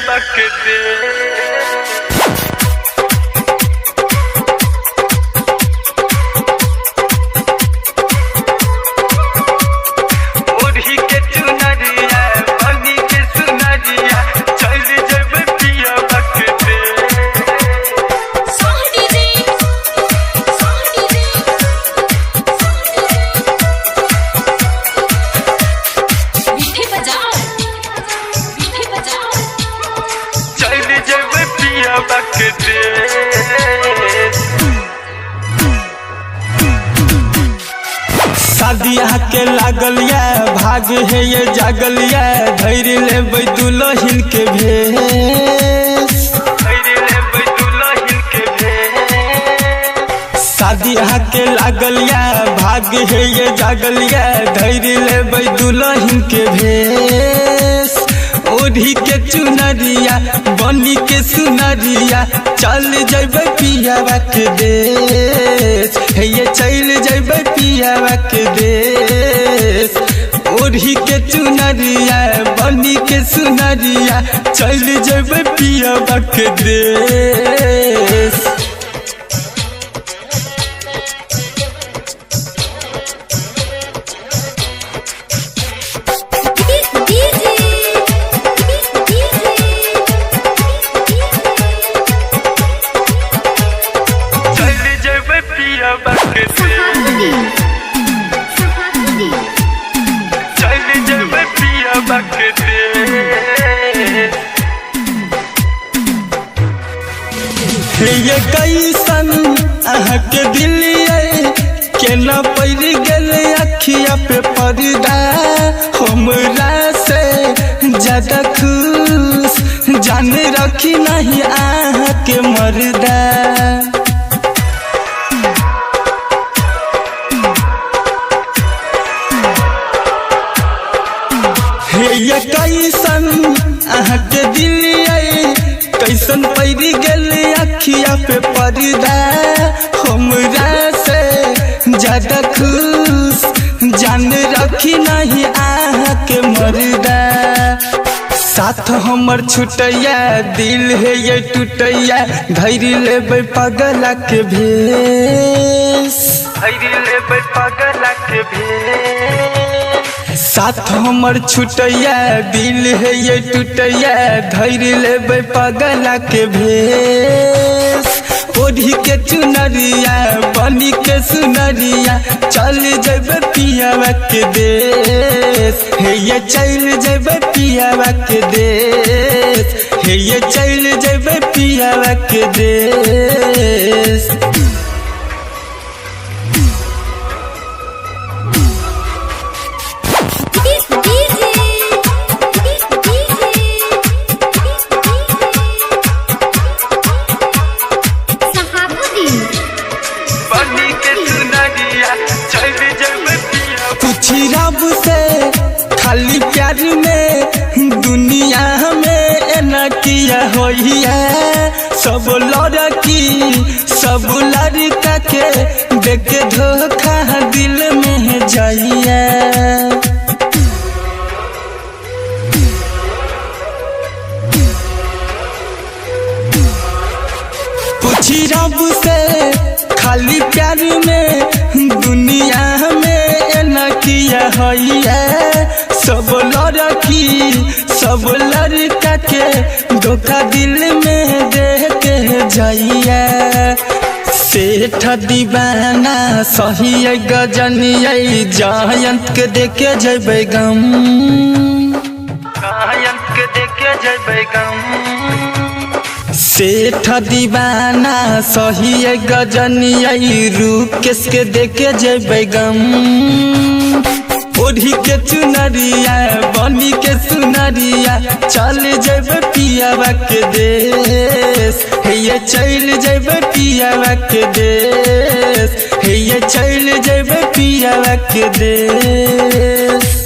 बकते शादिया के लागल या भाग है ये जागल या धैर्य ले दुल्हन के भेष शादिया के लागल या भाग है ये जागल या धैर्य ले दुल्हन के भेष ओढ़ी के चुनरिया बनी के सुनरिया चल जैबे पियावा के देश हे ये चल जैबे पियावा के देश ओढ़ी के चुनरिया बनी के सुनरिया चल जैबे पियावा के देश ये कैसन के दिल के न पड़ गए अखिया पे पर्दा हमरा से ज्यादा खुश जान रखी नहीं के मर्दा ये कैसन के दिल कैसन पड़ गए अखिया पे पर्दा हमरा से ज्यादा खुश जान रखी नहीं के मर्दा साथ हमर छुटैया दिल है ये टूटैया धैर्य लेबै पगला के भेष साथ हमर छुटैया दिल है ये टूटैया धैर्य लेबै पगला के भेष ओढ़ी के चुनरिया बनी के सुनरिया चल जैबे पियावा के देश हे ये चल जैबे पियावा के देश हे ये चल जैबे पियावा के देश रब से खाली प्यार में दुनिया में एना किया होइया सब लड़की सब लड़का के देख धोखा दिल में जाइया पूछी रब से खाली प्यार में दुनिया में किया होइया सब लड़की सब लड़का के धोखा दिल में दे के जाइया सेठ दीवाना सही गजनिया जयंत के देखे जैबे गम सेठ दीवाना सही गजनिया रूकेश के देखे जैबे गम ओढ़ी के चुनरिया बनी के सुनरिया चल जैबे पियावा के देश हे ये चल जैबे पियावा के देश हे ये चल जैबे पियावा के देश।